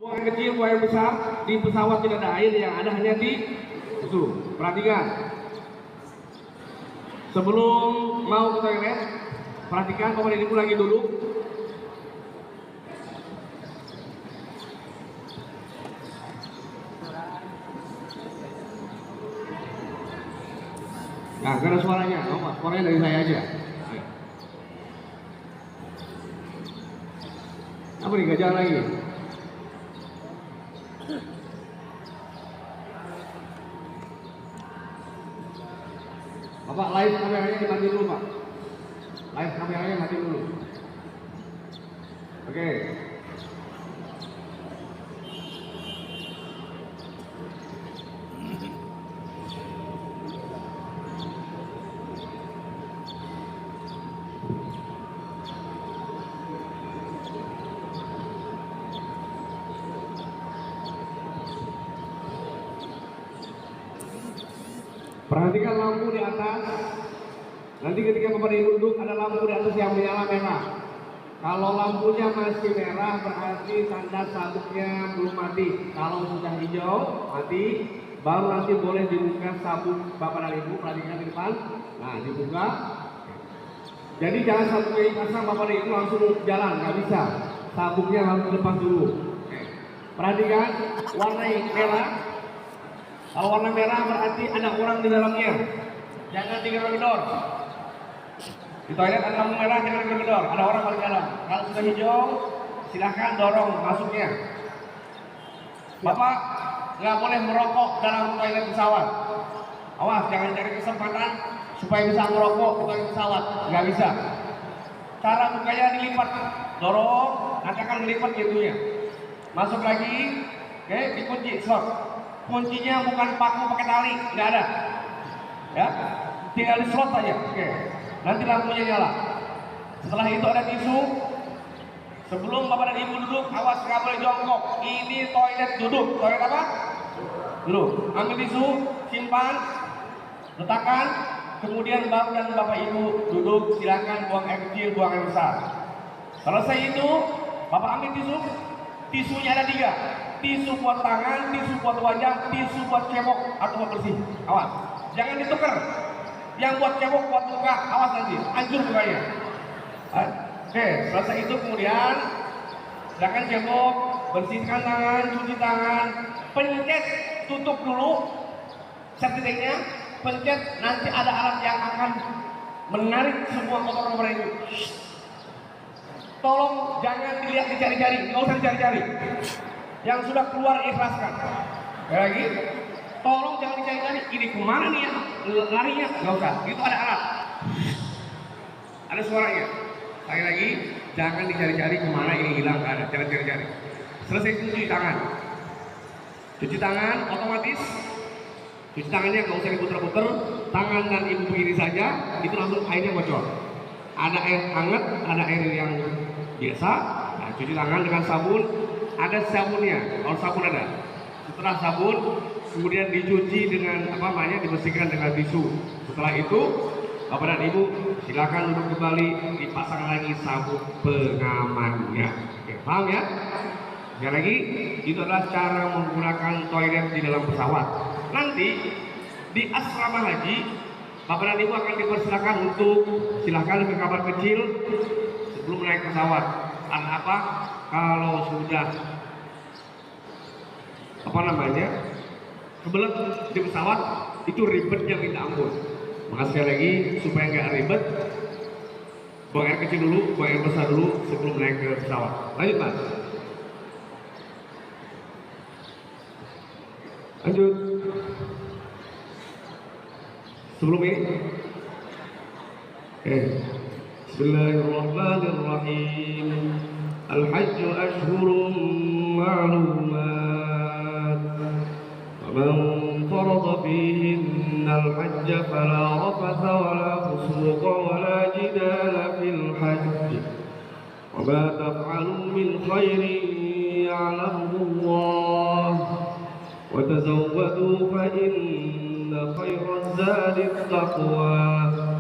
Buang air kecil, buang air besar. Di pesawat tidak ada air, yang ada hanya di itu. Perhatikan. Sebelum mau ke toilet, perhatikan Bapak dan Ibu lagi duduk. Nah, karena suaranya, suaranya dari saya aja. Apa nih, gak jalan lagi? Bapak, live kameranya dimati dulu, Pak. Live kameranya mati dulu. Oke. Perhatikan lampu di atas. Nanti ketika Bapak Ibu duduk ada lampu di atas yang menyala merah. Kalau lampunya masih merah berarti tanda sabuknya belum mati. Kalau sudah hijau mati, baru nanti boleh dibuka sabuk Bapak dan Ibu. Perhatikan di depan. Nah, dibuka. Jadi jangan sabuknya dipasang Bapak dan Ibu langsung jalan, nggak bisa. Sabuknya harus dilepas dulu. Perhatikan warna merah. Kalau warna merah berarti ada orang di dalamnya. Jangan digedor-gedor. Di toilet ada lampu merah, jangan digedor-gedor. Ada orang di dalam. Kalau sudah hijau, silahkan dorong masuknya. Bapak nggak boleh merokok dalam toilet pesawat. Awas, jangan cari kesempatan supaya bisa merokok di toilet pesawat. Nggak bisa. Cara bukanya dilipat, dorong, nanti akan melipat pintunya. Masuk lagi, oke, dikunci, slot. Kuncinya bukan paku pakai tali, nggak ada. Ya, tinggal di slot aja. Oke. Nanti lampunya nyala. Setelah itu ada tisu. Sebelum Bapak dan Ibu duduk, awas nggak boleh jongkok. Ini toilet duduk. Toilet apa? Duduk. Ambil tisu, simpan, letakkan. Kemudian Bapak dan Bapak Ibu duduk. Silakan buang air kecil, buang air besar. Selesai itu, Bapak ambil tisu. Tisunya ada 3. Tisu buat tangan, tisu buat wajah, tisu buat cebok atau buat bersih. Awas, jangan ditukar. Yang buat cebok buat muka, awas nanti, hancur mukanya. Oke, selesai itu kemudian silakan cebok, bersihkan tangan, cuci tangan, pencet, tutup dulu seketiknya, pencet, nanti ada alat yang akan menarik semua kotoran itu. Tolong jangan dilihat dicari-cari, nggak usah dicari-cari. Yang sudah keluar ikhlaskan. Lagi, tolong jangan dicari-cari. Ini kemana nih ya? Larinya nggak usah. Itu ada alat, ada suaranya. Sekali lagi, jangan dicari-cari kemana ini hilang, nggak ada. Jangan cari-cari. Selesai cuci tangan. Cuci tangan otomatis. Cuci tangannya nggak usah diputer-puter. Tangan dan ibu begini saja, itu langsung airnya bocor. Ada air hangat, ada air yang biasa. Nah, cuci tangan dengan sabun. Ada sabunnya, kalau sabun ada. Setelah sabun, kemudian dicuci dengan dibersihkan dengan tisu. Setelah itu, Bapak dan Ibu silakan duduk kembali, dipasang lagi sabuk pengamannya. Oke, paham ya? Sekali lagi, itu adalah cara menggunakan toilet di dalam pesawat. Nanti di asrama haji, Bapak dan Ibu akan dipersilakan untuk silakan ke kamar kecil sebelum naik pesawat. Karena apa? Kalau sudah kebelet di pesawat itu ribetnya minta ampun. Maka sekali lagi supaya nggak ribet, buang air kecil dulu, buang air besar dulu sebelum naik ke pesawat. Lanjut Mas. Lanjut. Sebelum ini, Bismillahirrahmanirrahim. Al-Hajj ashhurun ma'lumat. Faman farada fihinna al-hajj fala rafatha wala fusuqa wala jidala fil hajj. Wa ma taf'alu min khairin ya'lamuhu Allah. Wa tazawwadu fa inna khairaz zadi at-taqwa.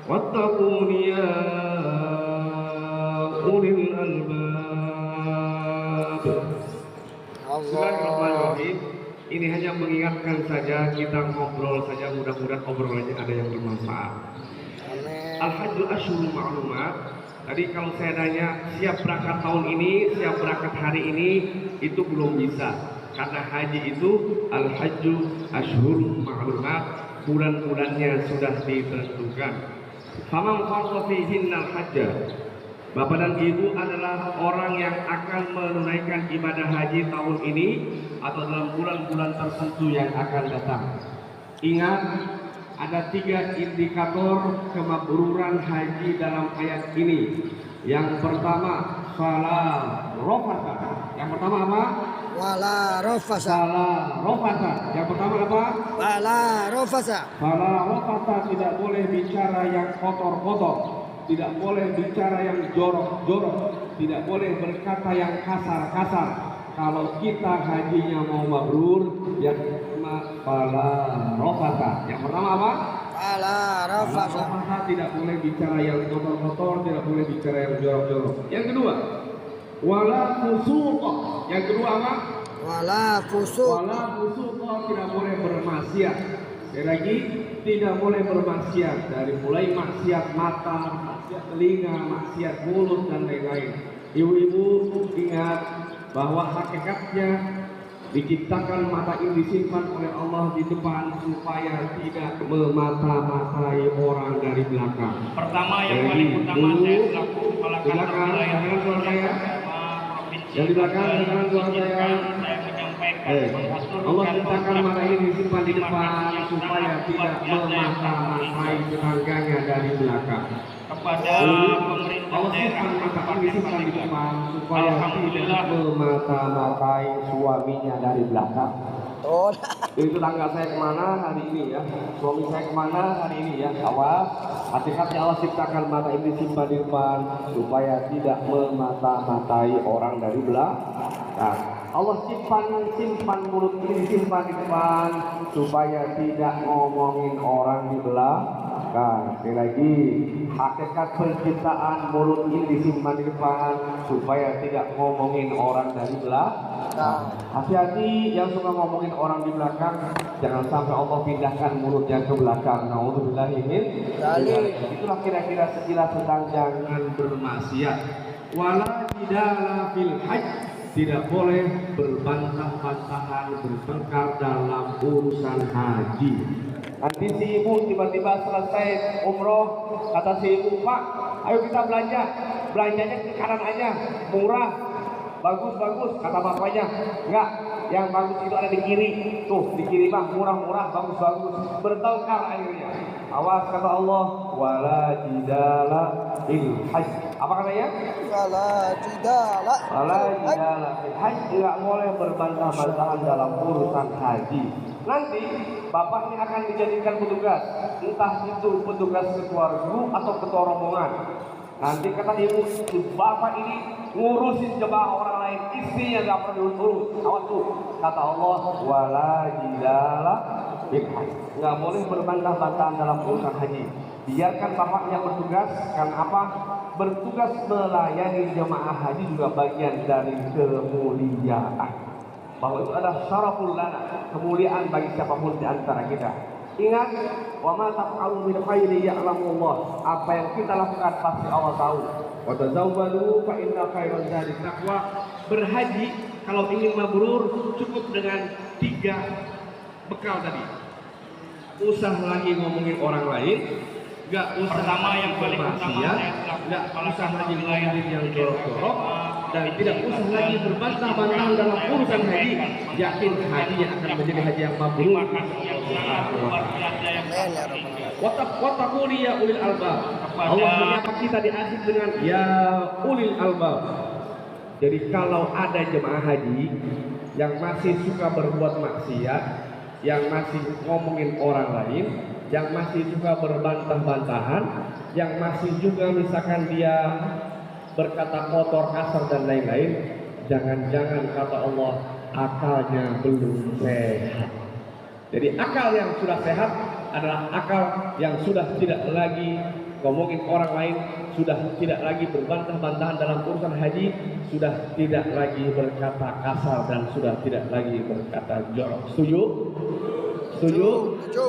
Wattaqun ya ulil albab. ini hanya mengingatkan saja, kita ngobrol saja, mudah-mudahan obrolannya ada yang bermanfaat. Al-Hajjul Asyhurul Ma'lumat. Tadi kalau saya tanya siap berangkat tahun ini, siap berangkat hari ini, itu belum bisa. Karena haji itu Al-Hajjul Asyhurul Ma'lumat, bulan-bulannya sudah ditentukan. Faman farada fihinnal hajja. Bapak dan Ibu adalah orang yang akan menunaikan ibadah haji tahun ini atau dalam bulan-bulan tertentu yang akan datang. Ingat, ada 3 indikator kemabruran haji dalam ayat ini. Yang pertama, fala rafasa. Yang pertama apa? Wala rafasa. Fala rafasa. Yang pertama apa? Wala rafasa. Fala rafasa, tidak boleh bicara yang kotor-kotor. Tidak boleh bicara yang jorok-jorok, tidak boleh berkata yang kasar-kasar. Kalau kita hajinya mau mabrur, yang pertama fala rafasa. Yang pertama apa? Fala rafasa. Rafasa, tidak boleh bicara yang kotor-kotor, tidak boleh bicara yang jorok-jorok. Yang kedua, wala fusuq. Yang kedua apa? Wala fusuq. Wala fusuq, tidak boleh bermaksiat. Sekali lagi, tidak boleh bermaksiat, dari mulai maksiat mata, maksiat telinga, maksiat mulut dan lain-lain. Ibu-ibu ingat bahwa hakikatnya diciptakan mata ini disimpan oleh Allah di depan supaya tidak memata-matai orang dari belakang. Pertama yang paling utama saya selaku kepala kantor wilayah saya. provinsi Yang di belakang dengan suara saya. saya menyampaikan Allah ciptakan mata ini disimpan di depan supaya tidak memata-matai tetangganya dari belakang. kepada pemerintah Allah daerah simpan mata ini disimpan di depan supaya Alhamdulillah. tidak memata-matai suaminya dari belakang. Oh. Itu tangga saya kemana hari ini ya, suami saya kemana hari ini ya. Awas, hati-hati, Allah ciptakan mata ini simpan di depan supaya tidak memata-matai orang dari belakang. Allah simpan mulut ini simpan di depan supaya tidak ngomongin orang di belakang. Sekali lagi, hakikat penciptaan mulut ini disimpan di depan supaya tidak ngomongin orang dari belakang. Hati-hati yang suka ngomongin orang di belakang, jangan sampai Allah pindahkan mulutnya ke belakang. Nauzubillahi min dzalik. Itulah kira-kira sekilas tentang jangan bermaksiat. Wala jidala fil hajj. Tidak boleh berbantah-bantahan, bertengkar dalam urusan haji. Nanti si ibu tiba-tiba selesai umroh, kata si ibu, Pak, ayo kita belanja. Belanjanya ke kanan aja, murah, bagus-bagus, kata bapaknya. Enggak, yang bagus itu ada di kiri. Tuh, di kiri mah murah-murah, bagus-bagus. Bertengkar akhirnya. Awas, kata Allah, wala jidala fil hajj. Apa katanya? Wala jidala. Wala jidala fil hajj, tidak boleh berbantah-bantahan dalam urusan haji. Nanti bapaknya akan dijadikan petugas, entah itu petugas ketua guru atau ketua rombongan. Nanti kata ibu, bapak ini ngurusin jemaah orang lain, istrinya gak perlu urus. Awas tuh, kata Allah, wala jidala fil hajj, nggak boleh berbantah-bantahan dalam urusan haji. Biarkan bapaknya bertugas, karena apa? Bertugas melayani jemaah haji juga bagian dari kemuliaan. Bahwa itu adalah syaraful lana, kemuliaan bagi siapapun di antara kita. Ingat, wa ma taf'alu min khairin ya'lamu Allah. Apa yang kita lakukan pasti Allah tahu. Wa tazawwadu fa inna khairaz zadi taqwa. Berhaji kalau ingin mabrur cukup dengan 3 bekal tadi. Usah lagi ngomongin orang lain, enggak usah Pertama yang paling utama saya selaku enggak kepala usah kantor lagi wilayah ngomongin yang jorok-jorok, dan tidak usah lagi berbantah-bantahan dalam urusan haji. Yakin hajinya akan menjadi haji yang mabrur. Terima kasih yang sangat luar biasa yang Amin ya rabbal alamin. Wattaquni ya ulil albab. Allah menyapa kita di akhir dengan ya ulil albab. Jadi kalau ada jemaah haji yang masih suka berbuat maksiat, yang masih ngomongin orang lain, yang masih suka berbantah-bantahan, yang masih juga misalkan dia berkata kotor, kasar dan lain-lain, jangan-jangan kata Allah akalnya belum sehat. Jadi akal yang sudah sehat adalah akal yang sudah tidak lagi ngomongin orang lain, sudah tidak lagi berbantah-bantahan dalam urusan haji, sudah tidak lagi berkata kasar dan sudah tidak lagi berkata jorok. Setuju? Setuju? Setuju.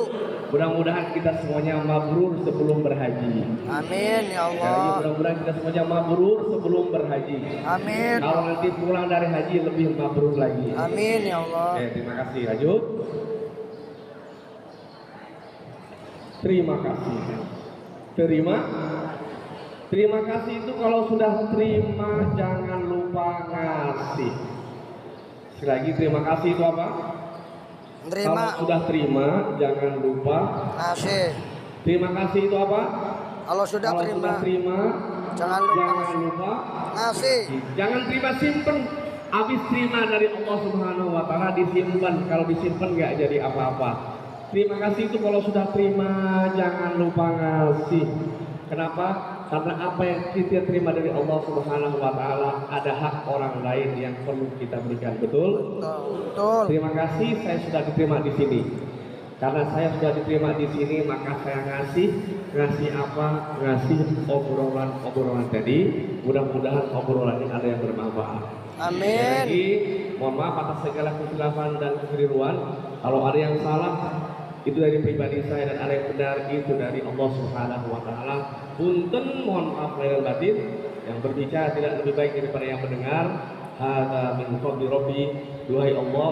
Mudah-mudahan kita semuanya mabrur sebelum berhaji. Amin ya Ya, Allah. mudah-mudahan kita semuanya mabrur sebelum berhaji. Amin. Kalau nanti pulang dari haji lebih mabrur lagi. Amin ya Allah. Oke, terima kasih. Lanjut. Terima kasih. Terima kasih itu kalau sudah terima jangan lupa ngasih. Sekali lagi, terima kasih itu apa? Terima. Kalau sudah terima jangan lupa Kasih. terima kasih itu apa? Kalau sudah Kalau terima, sudah terima jangan lupa jangan lupa ngasih. jangan terima simpen. Habis terima dari Allah Subhanahu wa taala disimpan. Kalau disimpan nggak jadi apa-apa. Terima kasih itu kalau sudah terima jangan lupa ngasih. Kenapa? Karena apa yang kita terima dari Allah Subhanahu wa taala ada hak orang lain yang perlu kita berikan. Betul? Betul. Terima kasih saya sudah diterima di sini. Karena saya sudah diterima di sini maka saya ngasih apa? Ngasih obrolan tadi. Mudah-mudahan obrolan ini ada yang bermanfaat. Amin. Sekali lagi, mohon maaf atas segala kesilapan dan kekeliruan. Kalau ada yang salah itu dari pribadi saya dan ada yang benar itu dari Allah Subhanahu wa taala. Punten, mohon maaf lahir batin. Yang berbicara tidak lebih baik daripada yang mendengar. Hadza min fadli Rabbi. Duhai Allah,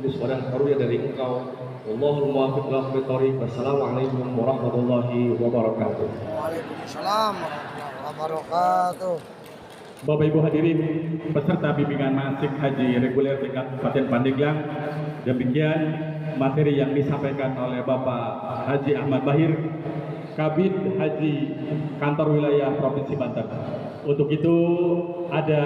ini sebuah karunia dari Engkau. Wallahul muwaffiq ila aqwamit thoriq. Wassalamualaikum warahmatullahi wabarakatuh. Waalaikumsalam warahmatullahi wabarakatuh. Bapak Ibu hadirin peserta bimbingan manasik haji reguler tingkat Kabupaten Pandeglang, demikian materi yang disampaikan oleh Bapak Haji Ahmad Bahir, Kabid Haji Kantor Wilayah Provinsi Banten. Untuk itu ada